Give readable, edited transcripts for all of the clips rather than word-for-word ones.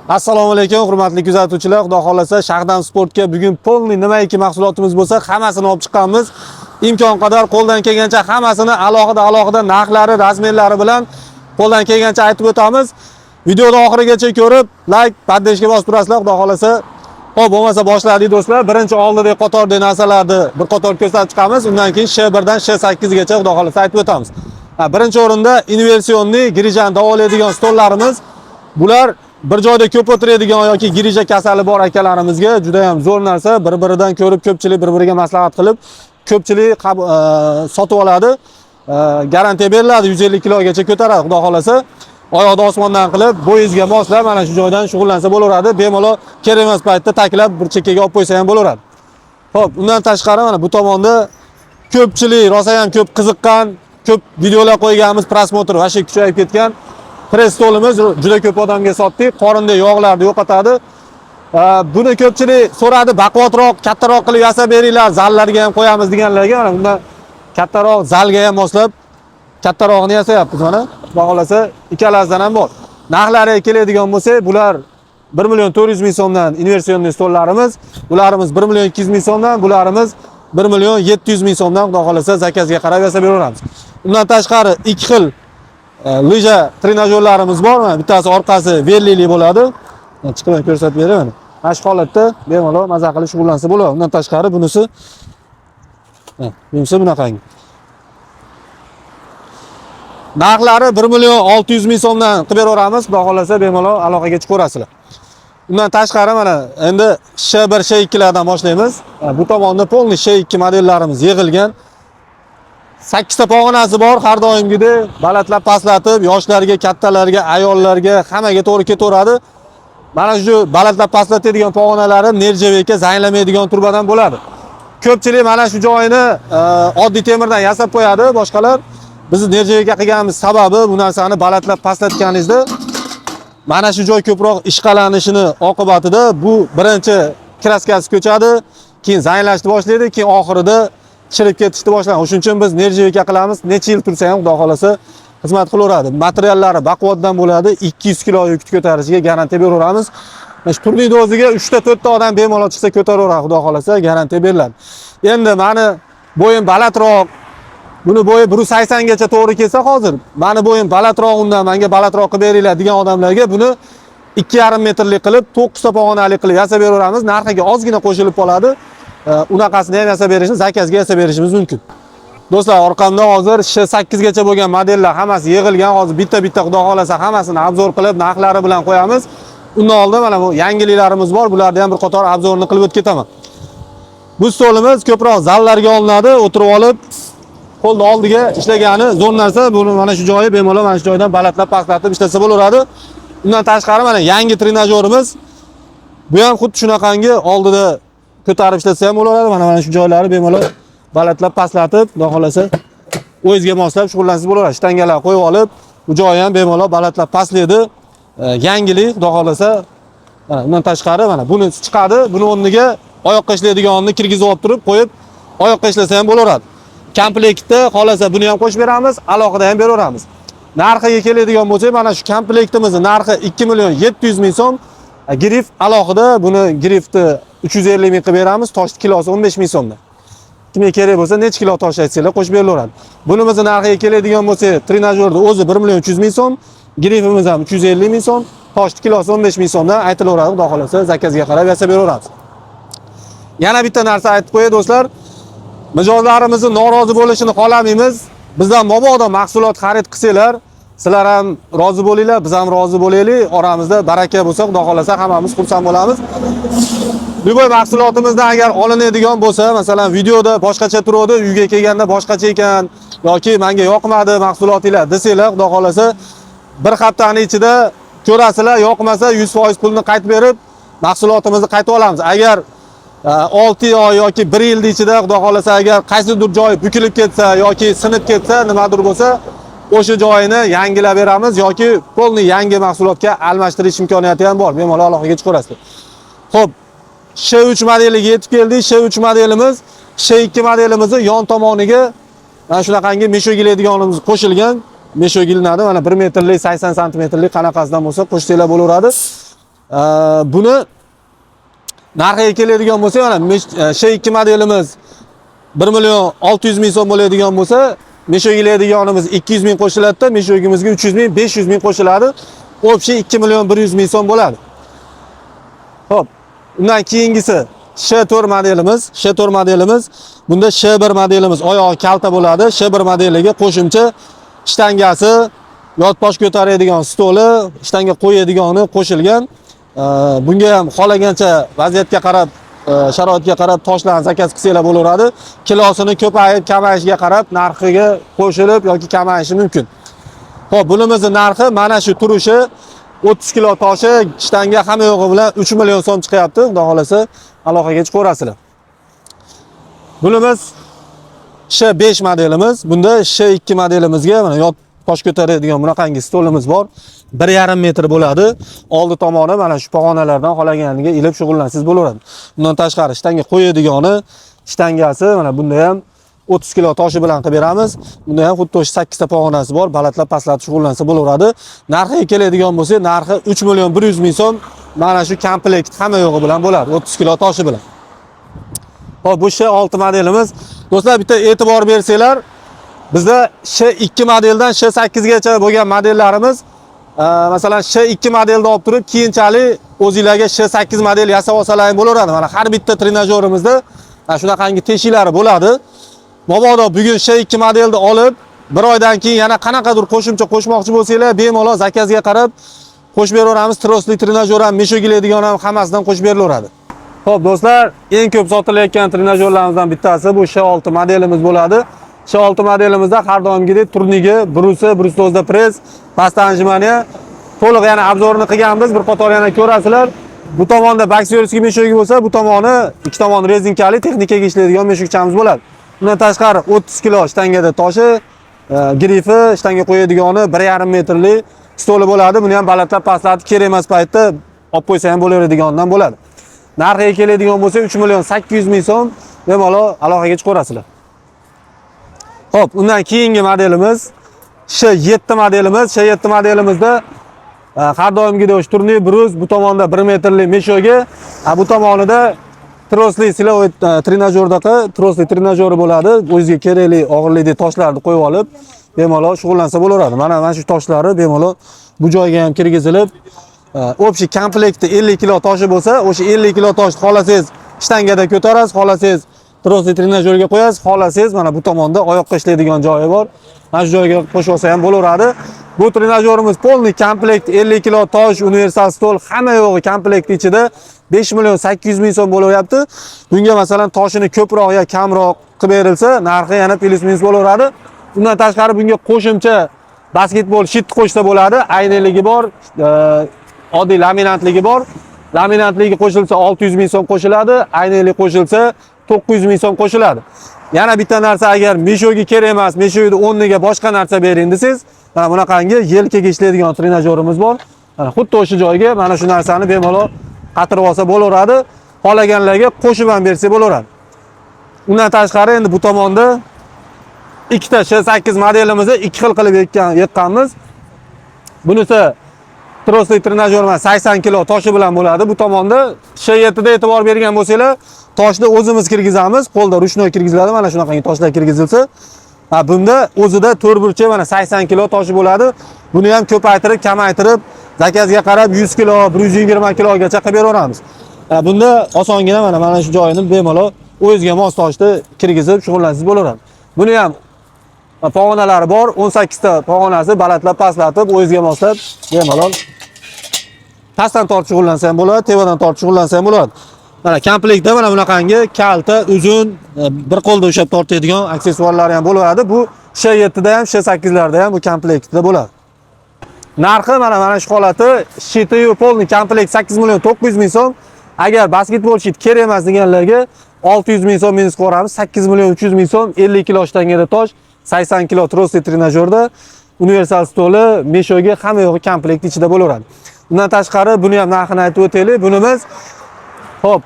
Assalomu alaykum, hurmatli kuzatuvchilar. Xudo xolasa Shahdam Sportga bugun polni nimaiki mahsulotimiz bo'lsa, hammasini olib chiqqanmiz. Imkon qadar qo'ldan kelgancha hammasini alohida narxlari, razmerlari bilan qo'ldan kelgancha aytib o'tamiz. Videoni oxirigacha ko'rib, like, poddeshka bosib turasizlar, xudo xolasa. Xo'p, bo'lmasa boshladik do'stlar. Birinchi oldidagi qatordagi narsalarni bir qator ko'rsatib chiqamiz. Undan keyin Sh1 dan Sh8 gacha xudo xolasa aytib o'tamiz. Birinchi o'rinda inversionli girijani davolaydigan stollarimiz. Bular bir joyda ko'p o'tiradigan yoki girija kasali bor akalarimizga juda ham zo'r narsa. Bir-biridan ko'rib, ko'pchilik bir-biriga maslahat qilib, ko'pchilik sotib oladi. Garantiya beriladi, 150 kilogacha ko'taradi, xudo xolasa. Oyoqda osmondan qilib, bo'yingizga moslab, mana shu joydan shug'ullansa bo'laveradi. Bemalol kerak emas paytda taklab bir chekkaga olib qo'ysa ham bo'laveradi. Xo'p, undan tashqari mana bu tomonda ko'pchilik rosa ham ko'p qiziqqan, ko'p videolar qo'yganmiz, prosmotr va kuchayib ketgan press stolimiz juda ko'p odamga sotdik. Qorinda yog'larni yo'qotadi. Buni ko'pchilik so'radi, baquvvatroq, kattaroq qilib yasab beringlar, zallarga ham qo'yamiz deganlarga, mana bundan kattaroq zalga ham moslab kattarog'ini yasayapmiz mana. Xudo xolasa ikkalasidan ham bor. Narxlariga keladigan bo'lsak, bular 1.400.000 so'mdan inversionli stollarimiz, bularimiz 1.200.000 so'mdan, bularimiz 1.700.000 so'mdan xudo xolasa zakazga qarab yasab beraveramiz. Undan tashqari ikki xil lija trenajyorlarimiz bor. Bittasi orqasi verlili bo'ladi. Chiqib ko'rsatib beraman. Mana shu holatda bemalol maza qilib shug'ullansa bo'ladi. Undan tashqari bunisi bunaqangi. Narxlari 1.600.000 so'mdan qilib beraveramiz. Xudo xolasa bemalol aloqaga chiqaverasizlar. Undan tashqari mana endi Sh1, Sh2 lardan boshlaymiz. Bu tomonda polni Sh2 modellarimiz yig'ilgan. 8 ta pog'onasi bor, har doimgidek balandlab pastlatib, yoshlarga, kattalarga, ayollarga hammaga to'g'ri ketaveradi. Mana shu balandlab pastlatadigan pog'onalari nerjavekka zanglamaydigan turbadan bo'ladi. Ko'pchilik mana shu joyini oddiy temirdan yasab qo'yadi, boshqalar. Bizni nerjavekka qilganimiz sababi bu narsani balandlab pastlatganingizda mana shu joy ko'proq ishqalanishini oqibatida bu birinchi kraskasi ko'chadi, keyin zanglashni boshlaydi, keyin oxirida chirib ketishni boshlaydi. Shuning uchun biz nerjavekka qilamiz, necha yil tursa ham xudo xolasa xizmat qilaveradi. Materiallari baquvvatdan bo'ladi, 200 kilo yuk ko'tarishiga garantiya beraveramiz. Mana shu turning o'ziga 3 ta 4 ta odam bemalol chiqsa ko'taraveradi, xudo xolasa garantiya beriladi. Endi meni bo'yim balandroq, buni bo'yi 180 gacha to'g'ri kelsa hozir, meni bo'yim balandroq, undan menga balandroq qilib beringlar degan odamlarga buni 2,5 metrlik qilib 9 ta pog'onali qilib yasab beraveramiz. Narxiga ozgina qo'shilib qoladi. Unaqasini ham yasab berishimiz, zakazga yasab berishimiz mumkin. Do'stlar, orqamda hozir Sh8 gacha bo'lgan modellar hammasi yig'ilgan. Hozir bitta xudo xolasa hammasini obzor qilib, narxlari bilan qo'yamiz. Undan oldin mana bu yangiliklarimiz bor. Bularni ham bir qator obzorini qilib o'tib ketaman. Bu stolimiz ko'proq zallarga olinadi, o'tirib olib qo'lni oldiga ishlagani zo'r narsa. Buni mana shu joyi bemalol mana shu joydan balandlab pastlatib ishlasa bo'laveradi. Undan tashqari mana yangi trenajyorimiz. Bu ham xuddi shunaqangi oldida ko'tarib ishlatsa ham bo'laveradi. Mana shu joylari bemalol balandlab pastlatib, xudo xolasa o'zingizga moslab shug'ullansiz bo'laveradi. Shtangalar qo'yib olib, bu joyi ham bemalol balandlab pastlaydi. Yangilik, xudo xolasa. Undan tashqari mana buni chiqadi, buni o'rniga oyoqqa ishlaydiganini kirgizib olib turib, qo'yib oyoqqa ishlasa ham bo'laveradi. Komplektda xolasa buni ham qo'shib beramiz, alohida ham beraveramiz. Narxiga keladigan bo'lsak, mana shu komplektimizning narxi 2.700.000 so'm. Grif alohida, buni grifni 350 ming qilib beramiz, toshni kilosi 15.000 so'mdan. Kimga kerak bo'lsa, necha kilo tosh aytsanglar qo'shib berilaveradi. Bunimizning narxiga keladigan bo'lsa, trenajyorning o'zi 1.300.000 so'm, grifimiz ham 350.000 so'm, toshni kilosi 15.000 so'mdan aytilaveradi, xudo xolasa zakazga qarab yasab beraveramiz. Yana bitta narsa aytib qo'yay do'stlar, mijozlarimizning norozi bo'lishini xohlamaymiz. Bizdan mabodo mahsulot xarid qilsanglar, sizlar ham rozi bo'linglar, biz ham rozi bo'laylik. Oramizda baraka bo'lsa, xudo xolasa hammamiz xursand bo'lamiz. Bugun mahsulotimizdan agar olinadigan bo'lsa, masalan, videoda boshqacha turadi, uyga kelganda boshqacha ekan yoki menga yoqmadi mahsulotinglar desanglar, xudo xolasa bir haftaning ichida ko'rasizlar, yoqmasa 100% pulni qaytib berib, mahsulotimizni qaytib olamiz. Agar 6 oy yoki 1 yil ichida xudo xolasa agar qaysidir joyi bukilib ketsa yoki sinib ketsa, nimadir bo'lsa, o'sha joyini yangilab beramiz yoki polni yangi mahsulotga almashtirish imkoniyati ham bor. Bemalol aloqaga chiqarasiz. Xo'p, Sh3 modeliga yetib keldik. Sh3 modelimiz Sh2 modelimizni yon tomoniga mana shunaqangi meshogiladiganimiz qo'shilgan. Meshogilinadi. Mana 1 metrlik, 80 santimetrlik qanaqasidan bo'lsa qo'shsanglar bo'laveradi. Buni narxiga keladigan bo'lsa, mana Sh2 modelimiz 1 million 600 ming so'm bo'ladigan bo'lsa, Meshogilaydiganimiz 200 ming qo'shiladi-da, Meshogimizga 300 ming, 500 ming qo'shiladi. Общий 2 million 100 ming so'm bo'ladi. Xo'p, undan keyingisi Sh4 modelimiz. Sh4 modelimiz, bunda Sh1 modelimiz oyog'i kalta bo'ladi. Sh1 modeliga qo'shimcha shtangasi, yot bosh ko'taradigan stoli, shtanga qo'yadigani qo'shilgan. Bunga ham xolagancha vaziyatga qarab, sharoitga qarab toshlarni zakaz qilsanglar bo'laveradi. Kilosini ko'payib, kamayishiga qarab narxiga qo'shilib yoki kamayishi mumkin. Xo'p, bunimizning narxi mana shu turishi 30 kilo toshi, shtanga hamma yo'g'i bilan 3 million so'm chiqyapti. Xudo xolasa aloqaga chiqaverasizlar. Bunimiz Sh5 modelimiz. Bunda Sh2 modelimizga mana yot tosh ko'taradigan bunaqangi stolimiz bor. 1,5 metr bo'ladi. Oldi tomoni mana shu pog'onalardan xolaganiga ilib shug'ullansangiz bo'laveradi. Bundan tashqari shtanga qo'yadigani, shtangasi mana bunda ham 30 kilo toshi bilan qilib beramiz. Bunda ham xuddi 8 ta pog'onasi bor. Balatlab pastlatib shug'ullansa bo'laveradi. Narxiga keladigan bo'lsa, narxi 3 million 100 ming so'm. Mana shu komplekt hamma yo'g'i bilan bo'ladi, 30 kilo toshi bilan. Hop, bu Sh6 modelimiz. Do'stlar, bitta e'tibor bersanglar, bizda Sh2 modeldan Sh8 gacha bo'lgan modellarimiz, masalan Sh2 modelni olib turib, keyinchalik o'zingizlarga Sh8 model yasab olsalar ham bo'laveradi. Mana har bitta trenajyorimizda mana shunaqangi teshiklari bo'ladi. Mabodo bugun Sh2 modelni olib, bir oydan keyin yana qanaqadir qo'shimcha qo'shmoqchi bo'lsanglar, bemalol zakazga qarab qo'shib beraveramiz. Trosli trenajyor ham, meshogilaydigan ham hammasidan qo'shib berilaveradi. Xo'p do'stlar, eng ko'p sotilayotgan trenajyorlarimizdan bittasi bu Sh6 modelimiz bo'ladi. Sh6 modelimizda har doimgidek turnigi, brusi, brusdozda press, past anjimaniya to'liq yana obzorini qilganmiz. Bir qator yana ko'rasizlar. Bu tomonda boksyorskiy meshogi bo'lsa, bu tomoni ikki tomon rezinkali texnikaga ishlaydigan meshokchamiz bo'ladi. Bundan tashqari 30 kilo shtangada toshi, grifi, shtanga qo'yadigani 1,5 metrli stoli bo'ladi. Buni ham balatlab pastlatib kerak emas paytda olib qo'ysa ham bo'laveradiganidan bo'ladi. Narxiga keladigan bo'lsa 3 million 800 ming so'm bemalol aloqaga chiqaverasizlar. Xo'p, undan keyingi modelimiz Sh7 modelimiz. Sh7 modelimizda har doimgidek o'sha turli brus, bu tomonda 1 metrli meshogi, bu tomonida trosli silovet trenajyordaqa trosli trenajyori bo'ladi. O'ziga kerakli og'irlikli toshlarni qo'yib olib, bemalol shug'ullansa bo'laveradi. Mana shu toshlari bemalol bu joyga ham kirgizilib, общий komplekti 50 kilo toshi bo'lsa, o'sha 50 kilo toshni xolasangiz shtangada ko'tarasiz, xolasangiz trosli trenajyorga qo'yasiz, xolasangiz mana bu tomonda oyoqqa ishlaydigan joyi bor. Mana shu joyga qo'shib olsa ham bo'laveradi. Bu trenajyorimiz polni komplekt 50 kilo tosh, universal stol, hamma yo'g'i komplekt ichida 5 million 800 ming so'm bo'layapti. Bunga masalan toshini ko'proq yo kamroq qilib berilsa, narxi yana plus minus bo'laveradi. Undan tashqari bunga qo'shimcha basketbol shit qo'shsa bo'ladi. Aynayligi bor, oddiy laminantligi bor. Laminantligi qo'shilsa 600 ming so'm qo'shiladi, aynaylik qo'shilsa 900 ming so'm qo'shiladi. Yana bitta narsa, agar meshogi kerak emas, meshogining o'rniga boshqa narsa bering desangiz, mana bunaqangi yelkaga ishlaydigan trenajyorimiz bor. Mana xuddi o'sha joyga mana shu narsani bemalol qatirib olsa bo'laveradi. Xolaganlarga qo'shib ham bersa bo'laveradi. Undan tashqari endi bu tomonda ikkita Sh8 modelimizni ikki xil qilib yeqqanmiz. Bunisi trosli trenajyor 80 kilo toshi bilan bo'ladi. Bu tomonda Sh7da e'tibor bergan bo'lsanglar, toshni o'zimiz kirgizamiz, qo'lda ruchnoy kirgiziladi, mana shunaqangi toshlar kirgizilsa. Bunda o'zida 4 burchak mana 80 kilo toshi bo'ladi. Buni ham ko'paytirib, kamaytirib, zakazga qarab 100 kilo, 120 kilogacha qilib beraveramiz. Bunda osongina mana shu joyini bemalol o'zingizga mos toshni kirgizib shug'ullansangiz bo'laveradi. Buni ham pog'onalari bor, 18 ta pog'onasi balatlab pastlatib, o'zingizga moslab bemalol pastdan tortib shug'ullansa ham bo'ladi, tevadan tortib shug'ullansa ham bo'ladi. Mana komplektda mana bunaqangi kalta, uzun, bir qo'lda ushlab tortadigan aksessuarlari ham bo'ladi. Bu Sh7da ham, Sh8larda ham bu komplektda bo'ladi. Narxi mana shu holati shitiyu polni komplekt 8 million 900 ming so'm. Agar basketbol shit kerak emas deganlarga 600 ming so'm minus qo'ramiz. 8 million 300 ming so'm, 50 kilo shtangada tosh, 80 kilo trosli trenajyorda, universal stoli, meshogi hamma yo'g'i komplekt ichida bo'laveradi. Bundan tashqari buni ham narxini aytib o'taylik. Bunimiz xo'p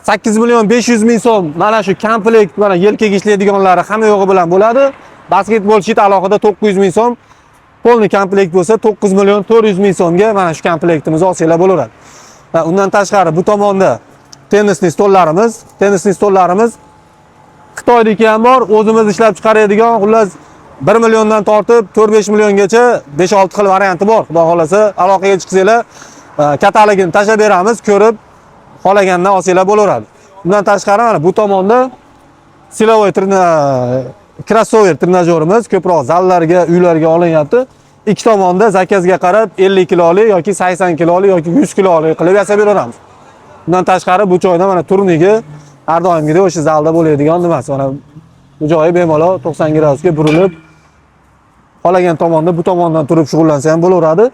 8 million 500 ming so'm mana shu komplekt, mana yelkaga ishlaydiganlari hamma yo'g'i bilan bo'ladi. Basketbol shit alohida 900 ming so'm. Polni komplekt bo'lsa 9 million 400 ming so'mga mana shu komplektimizni olsanglar bo'laveradi. Undan tashqari bu tomonda tennisli stollarimiz Xitoydagi ham bor, o'zimiz ishlab chiqaradigan, xullas 1 milliondan tortib 4-5 milliongacha 5-6 xil varianti bor. Xudo xolasa aloqaga chiqsanglar, katalogini tashlab beramiz, ko'rib xolagandan olsanglar bo'laveradi. Bundan tashqari mana bu tomonda silovoy crossover trenajyorimiz ko'proq zallarga, uylarga olinyapti. Ikki tomonda zakazga qarab 50 kilolik yoki 80 kilolik yoki 100 kilolik qilib yasab beramiz. Bundan tashqari bu joyda mana turnigi har doimgidek o'sha zalda bo'ladigan nimasi. Mana bu joyi bemalol 90 gradusga burilib, qolagan tomonda bu tomondan turib shug'ullansa ham bo'laveradi.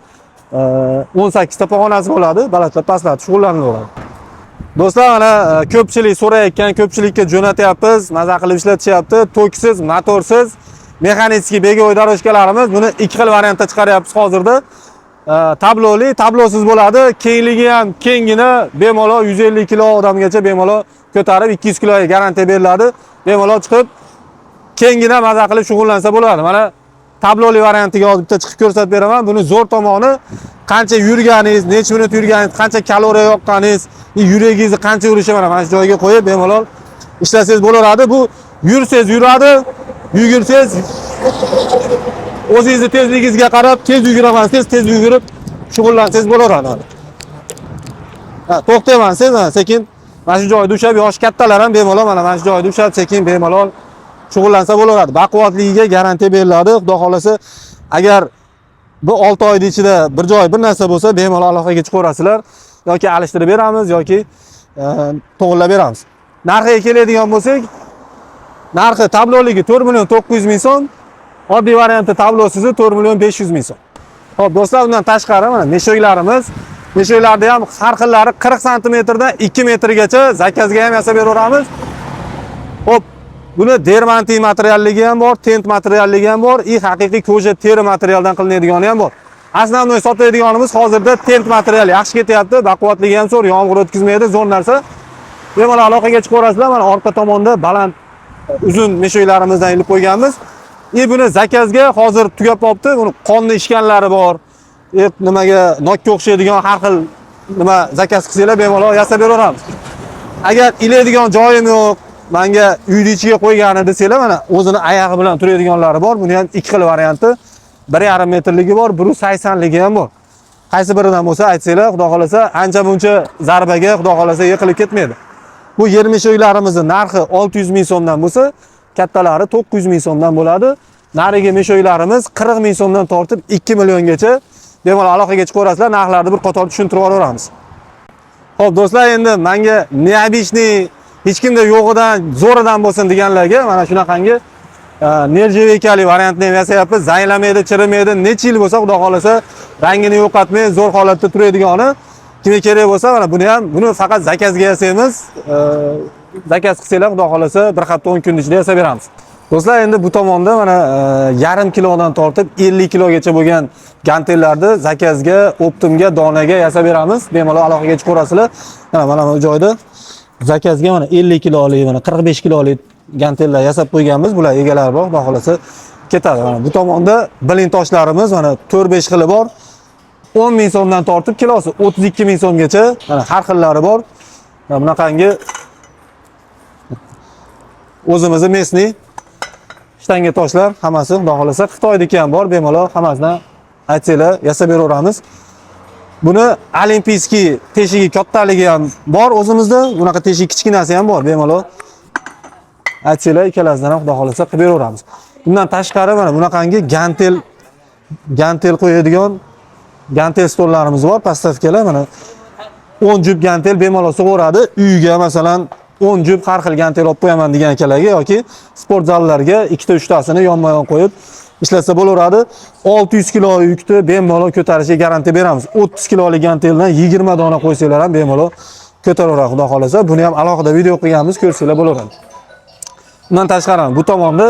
18 ta pog'onasi bo'ladi, balandlab pastlatib shug'ullanaveradi. Do'stlar, mana ko'pchilik so'rayotgan, ko'pchilikka jo'natyapmiz, maza qilib ishlatishyapti. Toksiz, motorsiz, mexanический begovoy doroshkalarimiz. Buni ikki xil variantda chiqaryapmiz hozirda. Tabloli, tablosiz bo'ladi. Kengligi ham kengina, bemalol 150 kilo odamgacha bemalol ko'tarib 200 kiloga garantiya beriladi. Bemalol chiqib kengina maza qilib shug'ullansa bo'ladi. Mana tabloli variantiga hozir bitta chiqib ko'rsatib beraman. Buni zo'r tomoni qancha yurganingiz, necha minut yurganingiz, qancha kaloriya yoqqaningiz, yuragingizni qancha yurishi mana shu joyga qo'yib bemalol ishlasangiz bo'laveradi. Bu yursangiz yuradi, yugursangiz o'zingizni tezligingizga qarab tez yuguramansiz, tez yugurib shug'ullansangiz bo'laveradi. To'xtaymansiz, sekin mana shu joyda ushlab, yosh kattalar ham bemalol mana shu joyda ushlab, sekin bemalol shug'ullansa bo'laveradi. Baquvvatligiga garantiya beriladi. Xudo xolasa, agar bu 6 oyning ichida bir joy bir narsa bo'lsa, bemalol aloqaga chiqaverasizlar yoki alishtirib beramiz yoki to'g'irlab beramiz. Narxiga keladigan bo'lsak, narxi tabloligi 4 million 900 ming so'm, oddiy varianti tablosiz 4 million 500 ming so'm. Xo'p, do'stlar, undan tashqari mana meshoklarimiz, meshoklarda ham har xillari 40 sm dan 2 metrgacha zakazga ham yasab beramiz. Xo'p, buni dermantiy materialligi ham bor, tent materialligi ham bor, haqiqiy koja teri materialdan qilinadigan ham bor. Asosiy sotadiganimiz hozirda tent material yaxshi ketyapti, baquvvatligi ham zo'r, yomg'ir o'tkazmaydi, zo'r narsa. Bemalol aloqaga chiqaverasizlar. Mana orqa tomonda baland uzun meshoklarimizdan ilib qo'yganmiz. Buni zakazga hozir tugab qolibdi. Buni qonni ishganlari bor. Nimaga nokka o'xshaydigan har xil nima zakaz qilsanglar bemalol yasab beraveramiz. Agar iladigan joyim yo'q, menga uyni ichiga qo'ygani desanglar, mana o'zini oyog'i bilan turadiganlari bor. Buni ham ikki xil varianti. 1,5 metrligi bor, 180 ligi ham bor. Qaysi biridan bo'lsa aytsanglar, xudo xolasa, ancha-muncha zarbaga xudo xolasa yiqilib ketmaydi. Bu yer meshoklarimizni narxi 600 ming so'mdan bo'lsa, kattalari 900 ming so'mdan bo'ladi. Narigi meshoklarimiz 40 ming so'mdan tortib 2 milliongacha bemalol aloqaga chiqaverasizlar. Narxlarni bir qator tushuntirib yuboramiz. Xo'p, do'stlar, endi menga neobishniy hech kimda yo'g'idan, zo'ridan bo'lsin deganlarga mana shunaqangi nerjevekali variantni ham yasayapmiz. Zanglamaydi, chirimaydi. Necha yil bo'lsa, xudo xolasa, rangini yo'qotmay, zo'r holatda turadigani. Kimga kerak bo'lsa, mana buni faqat zakazga yasaymiz. Zakaz qilsanglar, xudo xolasa, bir hafta 10 kun ichida yasab beramiz. Do'stlar, endi bu tomonda mana yarim kilodan tortib 50 kilogacha bo'lgan gantellarni zakazga, optimga, donaga yasab beramiz. Bemalol aloqaga chiqaverasizlar. Mana bu joyda zakazga mana 50 kilolik, mana 45 kilolik gantellar yasab qo'yganmiz. Bular egalari bor, xudo xolasa ketadi. Mana bu tomonda bilin toshlarimiz mana 4-5 xili bor. 10 ming so'mdan tortib kilosi 32 ming so'mgacha mana har xillari bor. Mana bunaqangi o'zimizning mesni shtanga toshlar hammasi xudo xolasa Xitoydagi ham bor, bemalol hammasidan aytsanglar yasab beraveramiz. Buni olimpiyskiy teshigi kattaligi ham bor o'zimizda, bunaqa teshik kichkinasi ham bor, bemalol aytsanglar ikkalasidan ham xudo xolasa qilib beraveramiz. Bundan tashqari mana bunaqangi gantel qo'yadigan gantel stollarimiz bor, postavkalar. Mana 10 jup gantel bemalol sig'averadi. Uyga masalan 10 jup har xil gantel olib qo'yaman degan akalarga yoki sport zallarga 2-3 tasini yonma-yon qo'yib ishlatsa bo'laveradi. 600 kilo yukni bemalol ko'tarishiga garantiya beramiz. 30 kilolik ganteldan 20 dona qo'ysanglar ham bemalol ko'taraveradi, xudo xolasa. Buni ham alohida video qilganmiz, ko'rsanglar bo'laveradi. Bundan tashqari bu tomonda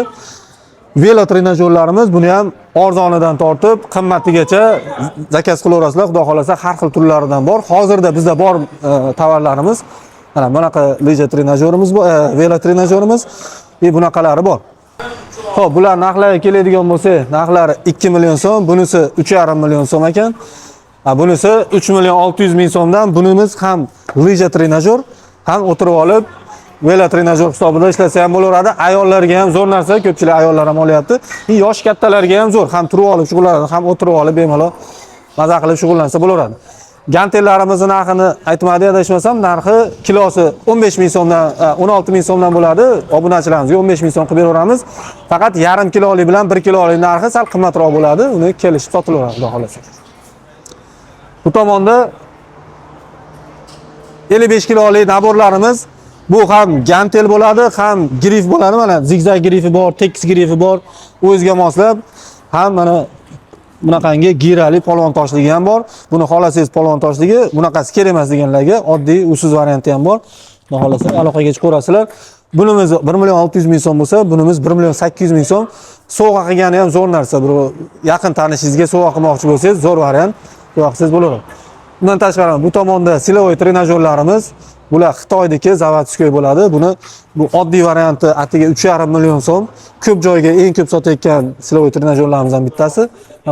velo trenajyorlarimiz, buni ham arzonidan tortib qimmatigacha zakaz qilaverasizlar. Xudo xolasa har xil turlaridan bor. Hozirda bizda bor tovarlarimiz. Mana bunaqa lija trenajyorimiz bor, velo trenajyorimiz va bunaqalari bor. Xo'p, bular narxlarga keladigan bo'lsa, narxlari 2 million so'm, bunisi 3,5 million so'm ekan. Bunisi 3 million 600 ming so'mdan. Bunimiz ham lija trenajyor, ham o'tirib olib velo trenajyor hisobida ishlasa ham bo'laveradi. Ayollarga ham zo'r narsa, ko'pchilik ayollar ham olyapti. Yosh kattalarga ham zo'r, ham turib olib shug'ullanadi, ham o'tirib olib bemalol maza qilib shug'ullansa bo'laveradi. Gantellarimizni narxini aytmadi adashmasam, narxi kilosi 15 ming so'mdan 16 ming so'mdan bo'ladi. Obunachilarimizga 15 ming so'm qilib beraveramiz. Faqat yarim kilolik bilan 1 kilolik narxi sal qimmatroq bo'ladi. Uni kelishib sotilaveradi, xudo xolasa. Bu tomonda 55 kilolik naborlarimiz, bu ham gantel bo'ladi, ham grif bo'ladi. Mana zigzag grifi bor, tekis grifi bor. O'ziga moslab ham mana bunaqangi girali polvon toshligi ham bor. Buni xolasangiz polvon toshligi, bunaqasi kerak emas deganlarga oddiy usiz varianti ham bor. Xudo xolasa aloqaga chiqaverasizlar. Bunimiz 1 million 600 ming so'm bo'lsa, bunimiz 1 million 800 ming so'm. Sovg'a qilgani ham zo'r narsa. Bir yaqin tanishingizga sovg'a qilmoqchi bo'lsangiz, zo'r variant. Yo'qsiz bo'laveradi. Bundan tashqari bu tomonda silovoy trenajyorlarimiz, bular Xitoydagi zavodskiy bo'ladi. Buni bu oddiy varianti atiga 3,5 million so'm. Ko'p joyga eng ko'p sotayotgan silovoy trenajyorlarimizdan bittasi.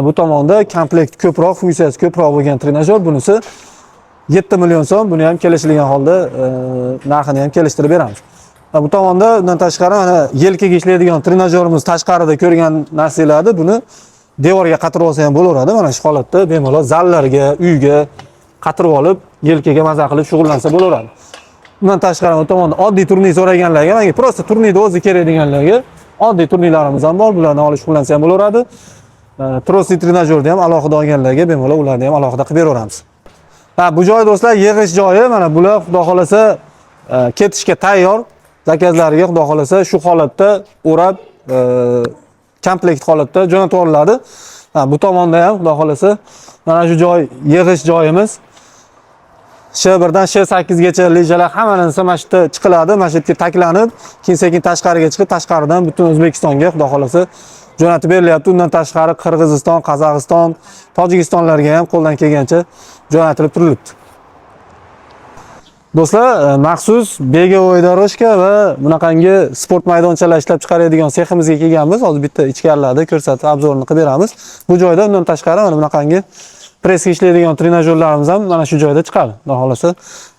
Bu tomonda komplekt ko'proq, funksiyasi ko'proq bo'lgan trenajyor, bunisi 7 million so'm. Buni ham kelishilgan holda narxini ham kelishtirib beramiz. Bu tomonda undan tashqari mana yelkaga ishlaydigan trenajyorimiz, tashqarida ko'rgan narsalarni buni devorga qatirib olsa ham bo'laveradi. Mana shu holatda bemalol zallarga, uyga qatirib olib, yelkaga maza qilib shug'ullansa bo'laveradi. Bundan tashqari bu tomonda oddiy turnik so'raganlarga, menga prosta turnikni o'zi kerak deganlarga oddiy turniklarimiz ham bor. Bularni olib shug'ullansa ham bo'laveradi. Trosli trenajyorni ham alohida olganlarga bemalol ularni ham alohida qilib beraveramiz. Bu joy do'stlar yig'ish joyi. Mana bular xudo xolasa ketishga tayyor. Zakazlariga xudo xolasa shu holatda o'rab komplekt holatda jo'natib yuboriladi. Bu tomonda ham xudo xolasa mana shu joy yig'ish joyimiz. Sh1 dan Sh8 gacha lijalar hammasi mana shu yerda chiqiladi. Mana shu yerga taklanib, keyin sekin tashqariga chiqib, tashqaridan butun O'zbekistonga xudo xolasa jo'natib berilyapti. Undan tashqari Qirg'iziston, Qozog'iston, Tojikistonlarga ham qo'ldan kelgancha jo'natilib turilibdi. Do'stlar, maxsus begovoy doroshka va bunaqangi sport maydonchalar ishlab chiqaradigan seximizga kelganmiz. Hozir bitta ichkarilarda ko'rsatib obzorini qilib beramiz. Bu joyda undan tashqari mana bunaqangi pressga ishlaydigan trenajyorlarimiz ham mana shu joyda chiqadi. Xudo xolasa,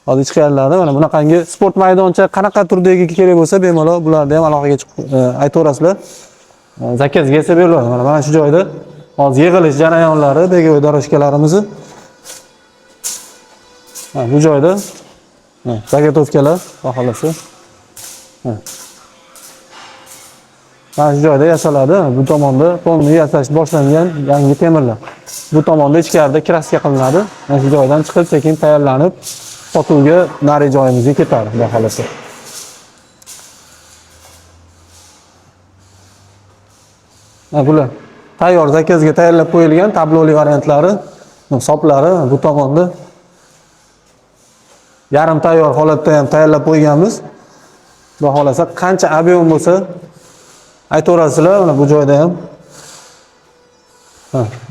hozir ichkarilarda mana bunaqangi sport maydoncha qanaqa turdagi kerak bo'lsa, bemalol bularni ham aloqaga aytaverasizlar. Zakazga esa beriladi. Mana shu joyda hozir yig'ilish jarayonlari begovoy doroshkalarimizni bu joyda zagotovkalar xohlasa. Mana shu joyda yasaladi. Bu tomonda polni yasash boshlangan yangi temirlar. Bu tomonda ichkarida kraska qilinadi. Mana shu joydan chiqib sekin tayyorlanib sotuvga nari joyimizga ketadi, xudo xolasa. Bular tayyor zakazga tayyorlab qo'yilgan tabloli variantlari, soplari bu tomonda yarim tayyor holatda ham tayyorlab qo'yganmiz. Xudo xolasa qancha ob'em bo'lsa aytaverasizlar. Mana bu joyda ham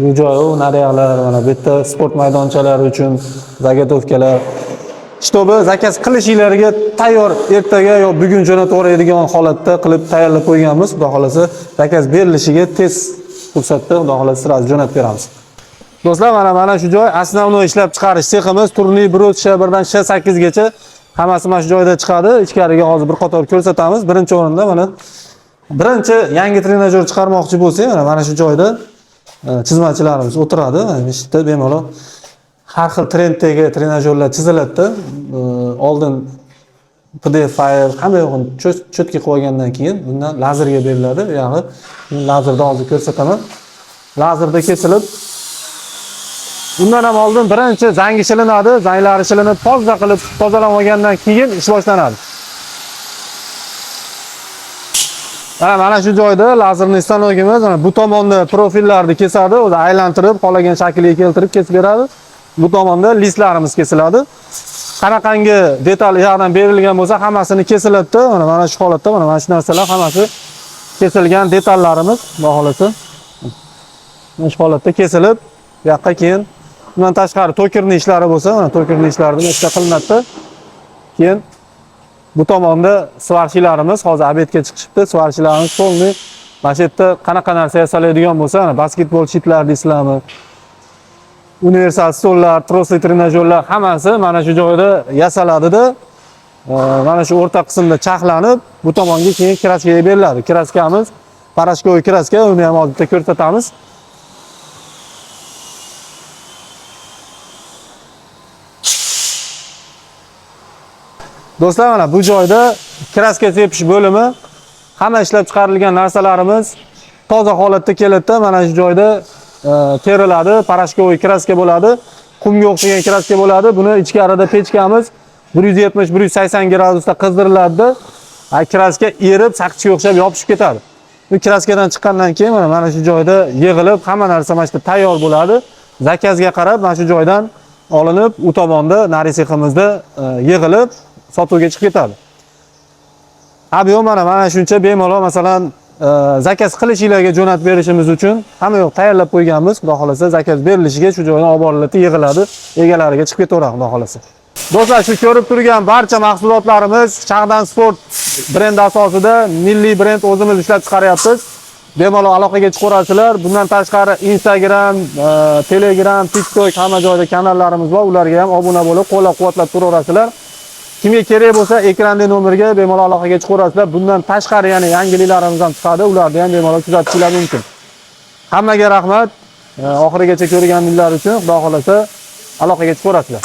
bu joy u naryoqlar, mana bu yerda sport maydonchalari uchun zagotovkalar. Shtobi zakaz qilishinglarga tayyor ertaga yo bugun jo'natib yuboradigan holatda qilib tayyorlab qo'yganmiz. Xudo xolasa zakaz berilishiga tez fursatda xudo xolasa sirasi jo'natib beramiz. Do'stlar, mana shu joy основной ishlab chiqarish seximiz. Turli brut Sh1 dan Sh8 gacha hammasi mana shu joyda chiqadi. Ichkariga hozir bir qator ko'rsatamiz. Birinchi o'rinda mana birinchi yangi trenajyor chiqarmoqchi bo'lsak, mana shu joyda chizmachilarimiz o'tiradi. Mana shu yerda bemalol har xil trenddagi trenajyorlar chiziladi. Oldin PDF fayl qanday yo'g'in cho'tka qilib olgandan keyin bundan lazerga beriladi. Ya'ni lazerda hozir ko'rsataman. Lazerda kesilib bundan ham oldin birinchi zangi shilinadi. Zanglari shilinib toza qilib tozalab olgandan keyin ish boshlanadi. Mana shu joyda lazerni stanogimiz bu tomonda profillarni kesadi, o'zi aylantirib, xohlagan shaklga keltirib kesib beradi. Bu tomonda listlarimiz kesiladi. Qanaqangi detal yoqdan berilgan bo'lsa, hammasini kesiladi. Mana shu holatda, mana shu narsalar hammasi kesilgan detallarimiz, xudo xolasa. Mana shu holatda kesilib, bu yoqqa keyin bundan tashqari tokerni ishlari bo'lsa, mana tokerni ishlarini ishga qilinadi. Keyin bu tomonda svarchilarimiz hozir obedga chiqishibdi. Svarchilarimiz polni Mana shu yerda qanaqa narsa yasalaydigan bo'lsa, basketbol shitlari deysizlarmi, universal stollar, trosli trenajyorlar hammasi mana shu joyda yasaladida, mana shu o'rta qismda chaqlanib, bu tomonga keyin kraskaga beriladi. Kraskamiz parashkoviy kraska, uni ham hozirda ko'rsatamiz. Do'stlar, mana bu joyda kraska sepish bo'limi, hamma ishlab chiqarilgan narsalarimiz toza holatda keladi. Mana shu joyda teriladi, parashkoviy kraska bo'ladi, qumga o'xshagan kraska bo'ladi. Buni ichkarida pechkamiz 170-180 gradusda qizdiriladi. Kraska erib, saqchiga o'xshab yopishib ketadi. Bu kraskadan chiqqandan keyin mana shu joyda yig'ilib, hamma narsa mana shu tayyor bo'ladi. Zakazga qarab mana shu joydan olinib, u tomonda nari seximizda yig'ilib sotuvga chiqib ketadi. Bu yo'q mana shuncha bemalol, masalan, zakaz qilishinglarga jo'natib berishimiz uchun hamma yo'q tayyorlab qo'yganmiz. Xudo xolasa zakaz berilishiga shu joydan olib boriladi, yig'iladi, egalariga chiqib ketaveradi, xudo xolasa. Do'stlar, shu ko'rib turgan barcha mahsulotlarimiz Shahdan Sport brendi asosida milliy brend o'zimiz ishlab chiqaryapmiz. Bemalol aloqaga chiqaverasizlar. Bundan tashqari Instagram, Telegram, TikTok hamma joyda kanallarimiz bor. Ularga ham obuna bo'lib, qo'llab-quvvatlab turaverasizlar. Kimga kerak bo'lsa, ekrandagi nomerga bemalol aloqaga chiqaverasizlar. Bundan tashqari yana yangiliklarimiz ham chiqadi. Ularni ham bemalol kuzatishingiz mumkin. Hammaga rahmat. Oxirigacha ko'rganinglar uchun, xudo xolasa aloqaga chiqaverasizlar.